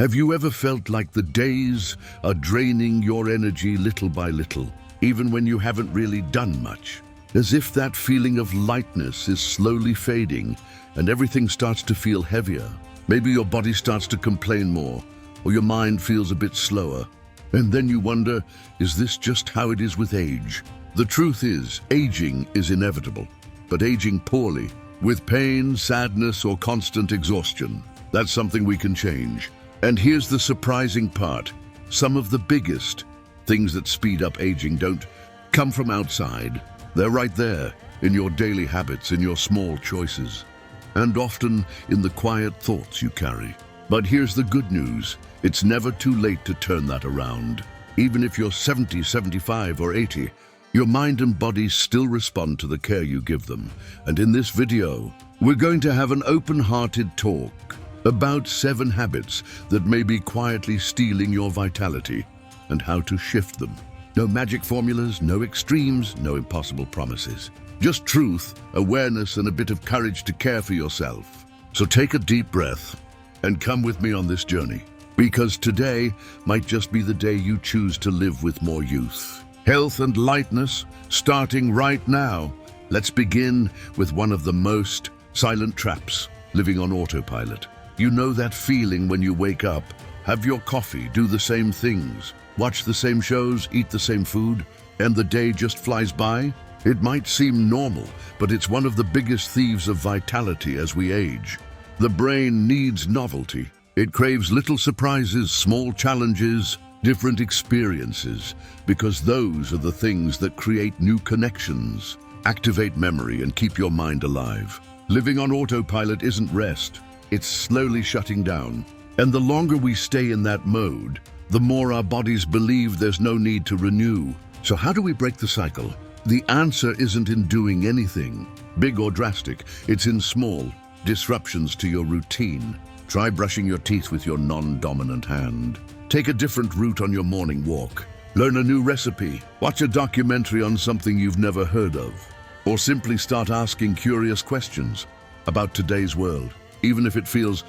Have you ever felt like the days are draining your energy little by little, even when you haven't really done much? As if that feeling of lightness is slowly fading and everything starts to feel heavier. Maybe your body starts to complain more, or your mind feels a bit slower. And then you wonder, is this just how it is with age? The truth is, aging is inevitable, but aging poorly, with pain, sadness, or constant exhaustion, that's something we can change. And here's the surprising part. Some of the biggest things that speed up aging don't come from outside. They're right there, in your daily habits, in your small choices, and often in the quiet thoughts you carry. But here's the good news. It's never too late to turn that around. Even if you're 70, 75, or 80, your mind and body still respond to the care you give them. And in this video, we're going to have an open-hearted talk about 7 habits that may be quietly stealing your vitality and how to shift them. No magic formulas, no extremes, no impossible promises. Just truth, awareness, and a bit of courage to care for yourself. So take a deep breath and come with me on this journey, because today might just be the day you choose to live with more youth, health, and lightness, starting right now. Let's begin with one of the most silent traps, living on autopilot. You know that feeling when you wake up, have your coffee, do the same things, watch the same shows, eat the same food, and the day just flies by? It might seem normal, but it's one of the biggest thieves of vitality as we age. The brain needs novelty. It craves little surprises, small challenges, different experiences, because those are the things that create new connections, activate memory, and keep your mind alive. Living on autopilot isn't rest. It's slowly shutting down. And the longer we stay in that mode, the more our bodies believe there's no need to renew. So how do we break the cycle? The answer isn't in doing anything big or drastic. It's in small disruptions to your routine. Try brushing your teeth with your non-dominant hand. Take a different route on your morning walk. Learn a new recipe. Watch a documentary on something you've never heard of. Or simply start asking curious questions about today's world, even if it feels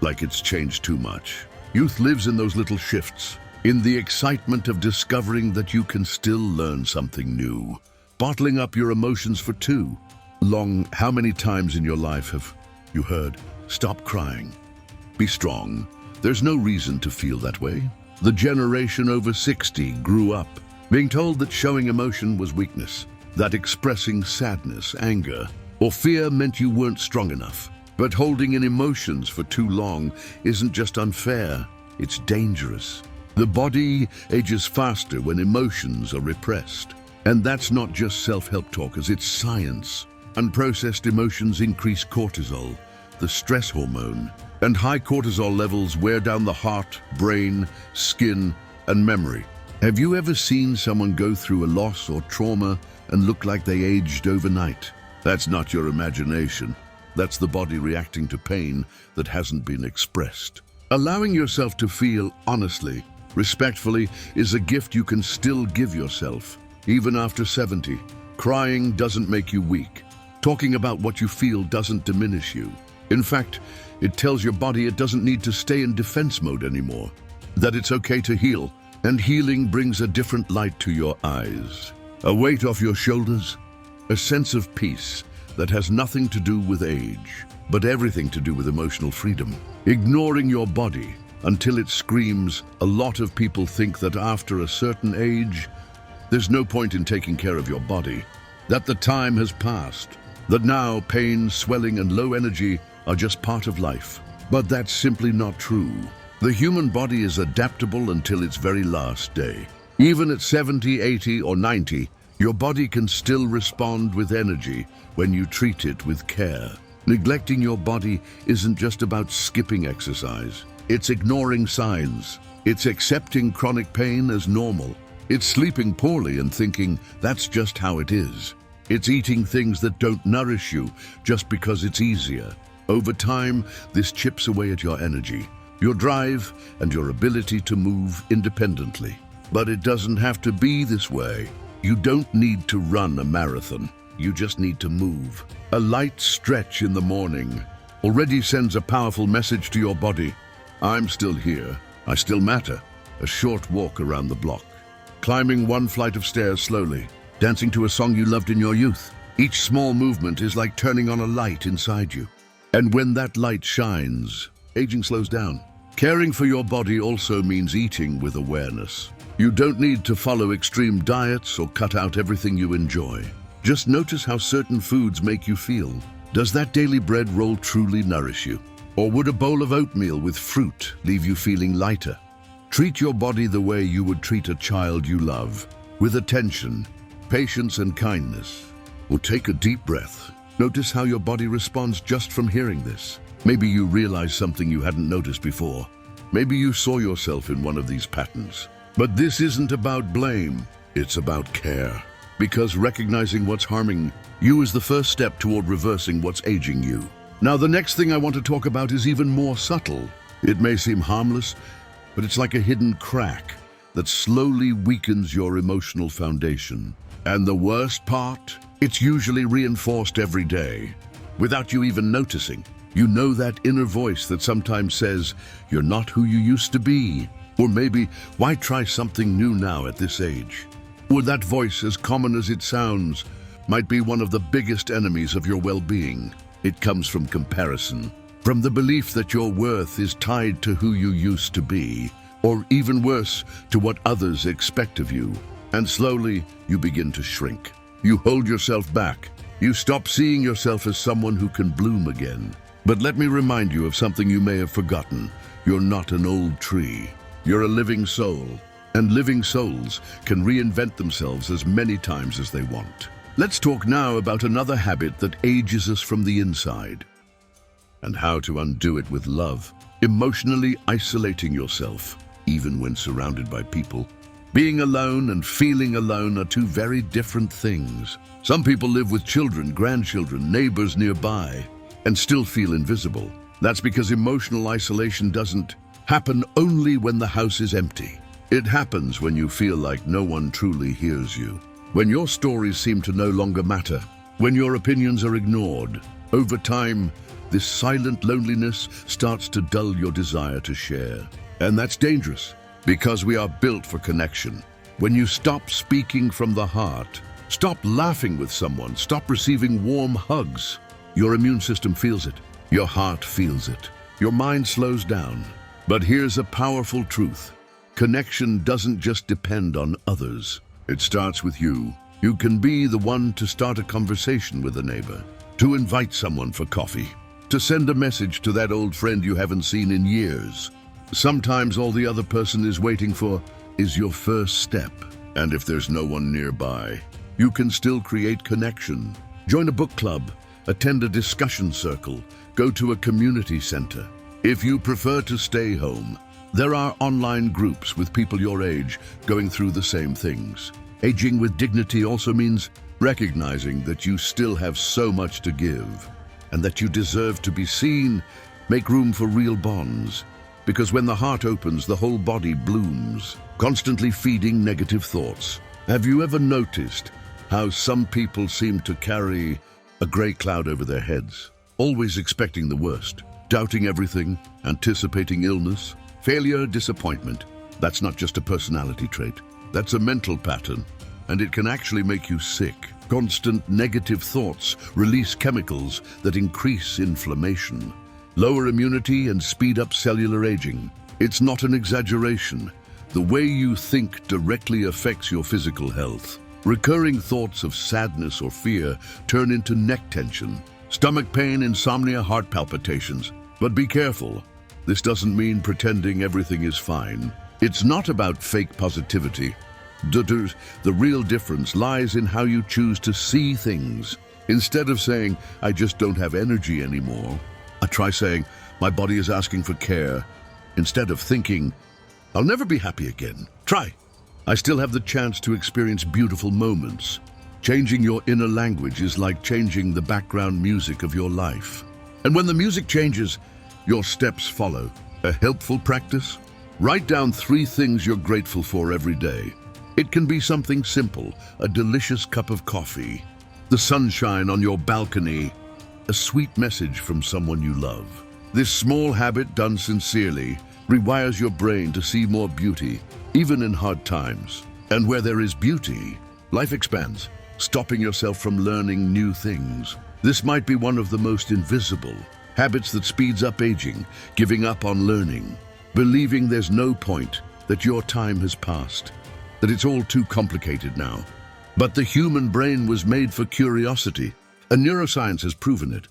like it's changed too much. Youth lives in those little shifts, in the excitement of discovering that you can still learn something new. Bottling up your emotions for too long. How many times in your life have you heard, "Stop crying, be strong"? There's no reason to feel that way. The generation over 60 grew up being told that showing emotion was weakness, that expressing sadness, anger, or fear meant you weren't strong enough. But holding in emotions for too long isn't just unfair, it's dangerous. The body ages faster when emotions are repressed. And that's not just self-help talk, as it's science. Unprocessed emotions increase cortisol, the stress hormone, and high cortisol levels wear down the heart, brain, skin, and memory. Have you ever seen someone go through a loss or trauma and look like they aged overnight? That's not your imagination. That's the body reacting to pain that hasn't been expressed. Allowing yourself to feel honestly, respectfully, is a gift you can still give yourself, even after 70. Crying doesn't make you weak. Talking about what you feel doesn't diminish you. In fact, it tells your body it doesn't need to stay in defense mode anymore, that it's okay to heal. And healing brings a different light to your eyes, a weight off your shoulders, a sense of peace that has nothing to do with age, but everything to do with emotional freedom. Ignoring your body until it screams. A lot of people think that after a certain age, there's no point in taking care of your body, that the time has passed, that now pain, swelling, and low energy are just part of life. But that's simply not true. The human body is adaptable until its very last day. Even at 70, 80, or 90, your body can still respond with energy when you treat it with care. Neglecting your body isn't just about skipping exercise. It's ignoring signs. It's accepting chronic pain as normal. It's sleeping poorly and thinking that's just how it is. It's eating things that don't nourish you just because it's easier. Over time, this chips away at your energy, your drive, and your ability to move independently. But it doesn't have to be this way. You don't need to run a marathon. You just need to move. A light stretch in the morning already sends a powerful message to your body. I'm still here. I still matter. A short walk around the block. Climbing one flight of stairs slowly. Dancing to a song you loved in your youth. Each small movement is like turning on a light inside you. And when that light shines, aging slows down. Caring for your body also means eating with awareness. You don't need to follow extreme diets or cut out everything you enjoy. Just notice how certain foods make you feel. Does that daily bread roll truly nourish you? Or would a bowl of oatmeal with fruit leave you feeling lighter? Treat your body the way you would treat a child you love, with attention, patience, and kindness. Or take a deep breath. Notice how your body responds just from hearing this. Maybe you realize something you hadn't noticed before. Maybe you saw yourself in one of these patterns. But this isn't about blame, it's about care. Because recognizing what's harming you is the first step toward reversing what's aging you. Now, the next thing I want to talk about is even more subtle. It may seem harmless, but it's like a hidden crack that slowly weakens your emotional foundation. And the worst part? It's usually reinforced every day, without you even noticing. You know that inner voice that sometimes says, "You're not who you used to be." Or maybe, "Why try something new now at this age?" Or that voice, as common as it sounds, might be one of the biggest enemies of your well-being. It comes from comparison, from the belief that your worth is tied to who you used to be, or even worse, to what others expect of you. And slowly, you begin to shrink. You hold yourself back. You stop seeing yourself as someone who can bloom again. But let me remind you of something you may have forgotten. You're not an old tree. You're a living soul. And living souls can reinvent themselves as many times as they want. Let's talk now about another habit that ages us from the inside, and how to undo it with love. Emotionally isolating yourself, even when surrounded by people. Being alone and feeling alone are two very different things. Some people live with children, grandchildren, neighbors nearby, and still feel invisible. That's because emotional isolation doesn't happen only when the house is empty. It happens when you feel like no one truly hears you. When your stories seem to no longer matter. When your opinions are ignored. Over time, this silent loneliness starts to dull your desire to share. And that's dangerous, because we are built for connection. When you stop speaking from the heart, stop laughing with someone, stop receiving warm hugs, your immune system feels it. Your heart feels it. Your mind slows down. But here's a powerful truth. Connection doesn't just depend on others. It starts with you. You can be the one to start a conversation with a neighbor, to invite someone for coffee, to send a message to that old friend you haven't seen in years. Sometimes all the other person is waiting for is your first step. And if there's no one nearby, you can still create connection. Join a book club, attend a discussion circle, go to a community center. If you prefer to stay home, there are online groups with people your age going through the same things. Aging with dignity also means recognizing that you still have so much to give and that you deserve to be seen. Make room for real bonds, because when the heart opens, the whole body blooms, constantly feeding negative thoughts. Have you ever noticed how some people seem to carry a gray cloud over their heads, always expecting the worst, doubting everything, anticipating illness, failure, disappointment? That's not just a personality trait. That's a mental pattern, and it can actually make you sick. Constant negative thoughts release chemicals that increase inflammation, lower immunity, and speed up cellular aging. It's not an exaggeration. The way you think directly affects your physical health. Recurring thoughts of sadness or fear turn into neck tension, stomach pain, insomnia, heart palpitations. But be careful. This doesn't mean pretending everything is fine. It's not about fake positivity. The real difference lies in how you choose to see things. Instead of saying, "I just don't have energy anymore," try saying, "My body is asking for care." Instead of thinking, "I'll never be happy again," try, "I still have the chance to experience beautiful moments." Changing your inner language is like changing the background music of your life. And when the music changes, your steps follow. A helpful practice? Write down 3 things you're grateful for every day. It can be something simple, a delicious cup of coffee, the sunshine on your balcony, a sweet message from someone you love. This small habit done sincerely rewires your brain to see more beauty, even in hard times. And where there is beauty, life expands, stopping yourself from learning new things. This might be one of the most invisible habits that speeds up aging, giving up on learning, believing there's no point, that your time has passed, that it's all too complicated now. But the human brain was made for curiosity, and neuroscience has proven it.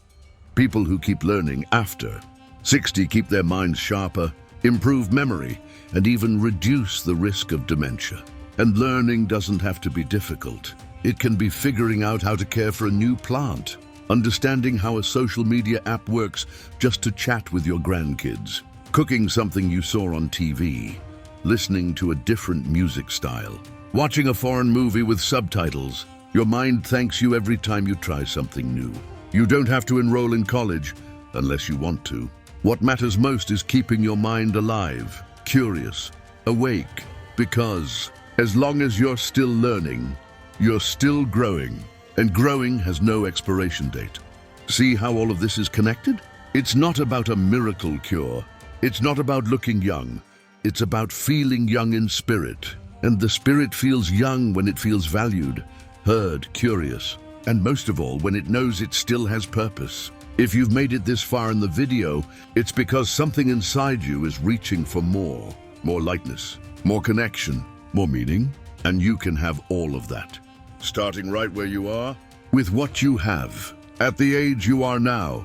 People who keep learning after 60 keep their minds sharper, improve memory, and even reduce the risk of dementia. And learning doesn't have to be difficult. It can be figuring out how to care for a new plant, understanding how a social media app works just to chat with your grandkids, cooking something you saw on TV, listening to a different music style, watching a foreign movie with subtitles. Your mind thanks you every time you try something new. You don't have to enroll in college unless you want to. What matters most is keeping your mind alive, curious, awake, because as long as you're still learning, you're still growing, and growing has no expiration date. See how all of this is connected? It's not about a miracle cure. It's not about looking young. It's about feeling young in spirit. And the spirit feels young when it feels valued, heard, curious, and most of all, when it knows it still has purpose. If you've made it this far in the video, it's because something inside you is reaching for more lightness, more connection, more meaning, and you can have all of that. Starting right where you are, with what you have, at the age you are now.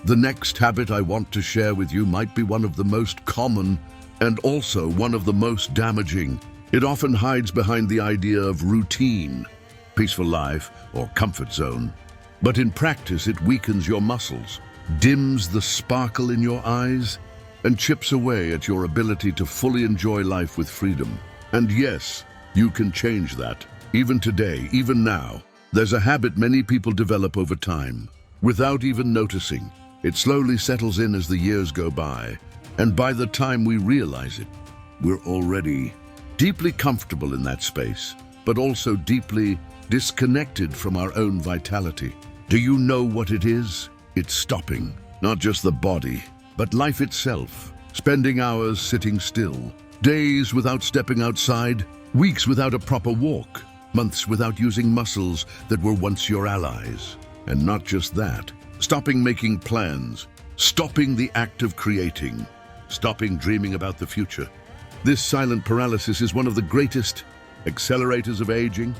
The next habit I want to share with you might be one of the most common and also one of the most damaging. It often hides behind the idea of routine, peaceful life, or comfort zone. But in practice, it weakens your muscles, dims the sparkle in your eyes, and chips away at your ability to fully enjoy life with freedom. And yes, you can change that. Even today, even now, there's a habit many people develop over time. Without even noticing, it slowly settles in as the years go by. And by the time we realize it, we're already deeply comfortable in that space, but also deeply disconnected from our own vitality. Do you know what it is? It's stopping, not just the body, but life itself. Spending hours sitting still, days without stepping outside, weeks without a proper walk, months without using muscles that were once your allies. And not just that, stopping making plans, stopping the act of creating, stopping dreaming about the future. This silent paralysis is one of the greatest accelerators of aging,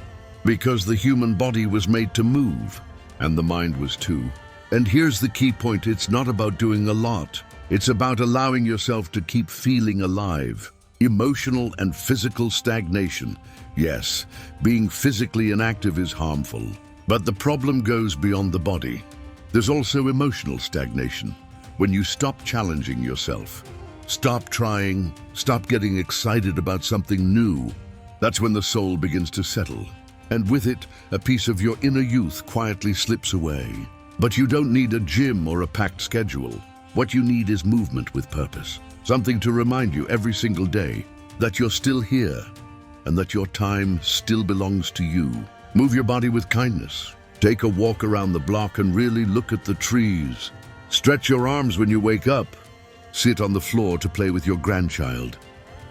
because the human body was made to move, and the mind was too. And here's the key point: it's not about doing a lot. It's about allowing yourself to keep feeling alive. Emotional and physical stagnation. Yes, being physically inactive is harmful, but the problem goes beyond the body. There's also emotional stagnation. When you stop challenging yourself, stop trying, stop getting excited about something new, that's when the soul begins to settle. And with it, a piece of your inner youth quietly slips away. But you don't need a gym or a packed schedule. What you need is movement with purpose. Something to remind you every single day that you're still here and that your time still belongs to you. Move your body with kindness. Take a walk around the block and really look at the trees. Stretch your arms when you wake up. Sit on the floor to play with your grandchild.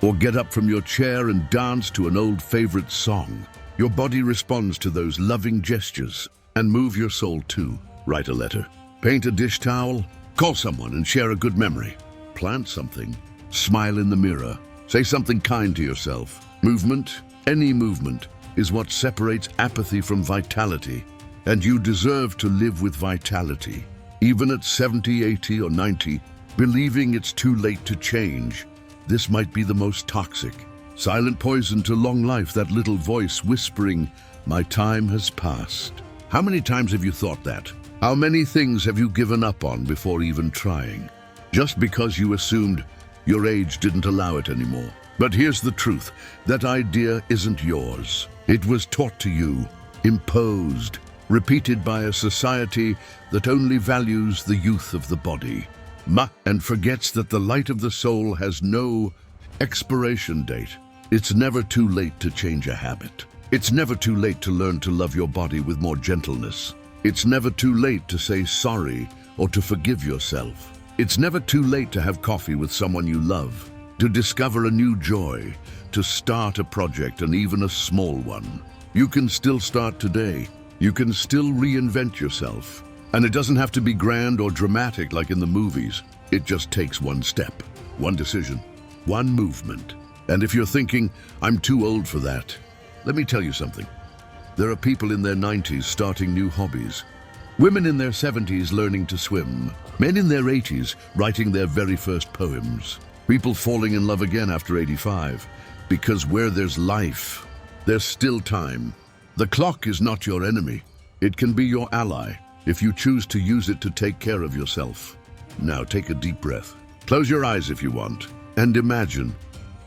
Or get up from your chair and dance to an old favorite song. Your body responds to those loving gestures. And move your soul too. Write a letter. Paint a dish towel. Call someone and share a good memory. Plant something. Smile in the mirror. Say something kind to yourself. Movement, any movement, is what separates apathy from vitality. And you deserve to live with vitality. Even at 70, 80, or 90, believing it's too late to change. This might be the most toxic, silent poison to long life, that little voice whispering, "My time has passed." How many times have you thought that? How many things have you given up on before even trying? Just because you assumed your age didn't allow it anymore. But here's the truth: that idea isn't yours. It was taught to you, imposed, repeated by a society that only values the youth of the body, and forgets that the light of the soul has no expiration date. It's never too late to change a habit. It's never too late to learn to love your body with more gentleness. It's never too late to say sorry or to forgive yourself. It's never too late to have coffee with someone you love. to discover a new joy, to start a project, and even a small one. You can still start today. You can still reinvent yourself. And it doesn't have to be grand or dramatic like in the movies. It just takes one step, one decision, one movement. And if you're thinking, I'm too old for that, let me tell you something. There are people in their 90s starting new hobbies. Women in their 70s learning to swim. Men in their 80s writing their very first poems. People falling in love again after 85. Because where there's life, there's still time. The clock is not your enemy. It can be your ally if you choose to use it to take care of yourself. Now take a deep breath. Close your eyes if you want. And imagine,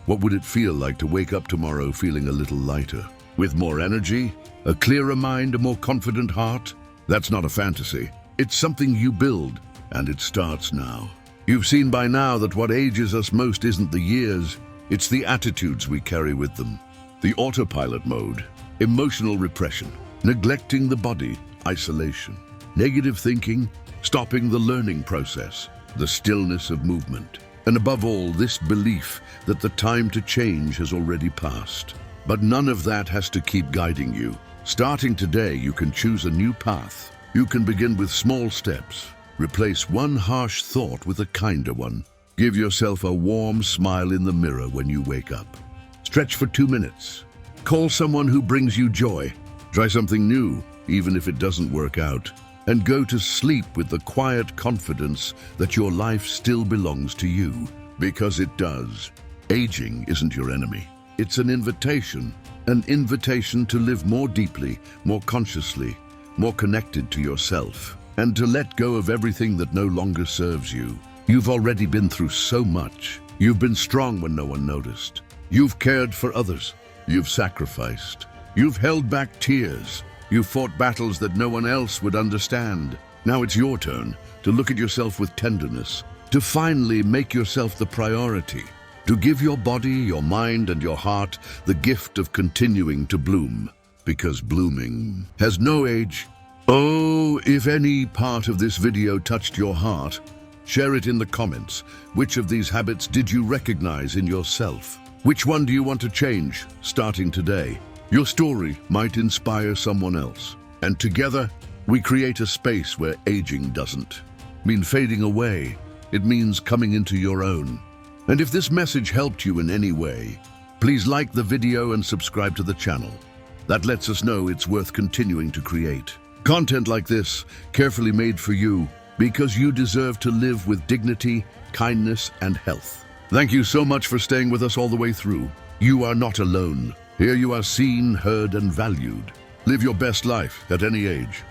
what would it feel like to wake up tomorrow feeling a little lighter? With more energy, a clearer mind, a more confident heart? That's not a fantasy. It's something you build, and it starts now. You've seen by now that what ages us most isn't the years, it's the attitudes we carry with them. The autopilot mode, emotional repression, neglecting the body, isolation, negative thinking, stopping the learning process, the stillness of movement, and above all, this belief that the time to change has already passed. But none of that has to keep guiding you. Starting today, you can choose a new path. You can begin with small steps. Replace one harsh thought with a kinder one. Give yourself a warm smile in the mirror when you wake up. Stretch for 2 minutes. Call someone who brings you joy. Try something new, even if it doesn't work out. And go to sleep with the quiet confidence that your life still belongs to you. Because it does. Aging isn't your enemy. It's an invitation to live more deeply, more consciously, more connected to yourself, and to let go of everything that no longer serves you. You've already been through so much. You've been strong when no one noticed. You've cared for others. You've sacrificed. You've held back tears. You've fought battles that no one else would understand. Now it's your turn to look at yourself with tenderness, to finally make yourself the priority, to give your body, your mind, and your heart the gift of continuing to bloom, because blooming has no age. Oh, if any part of this video touched your heart, share it in the comments. Which of these habits did you recognize in yourself? Which one do you want to change starting today? Your story might inspire someone else. And together, we create a space where aging doesn't mean fading away. It means coming into your own. And if this message helped you in any way, please like the video and subscribe to the channel. That lets us know it's worth continuing to create content like this, carefully made for you, because you deserve to live with dignity, kindness, and health. Thank you so much for staying with us all the way through. You are not alone. Here you are seen, heard, and valued. Live your best life at any age.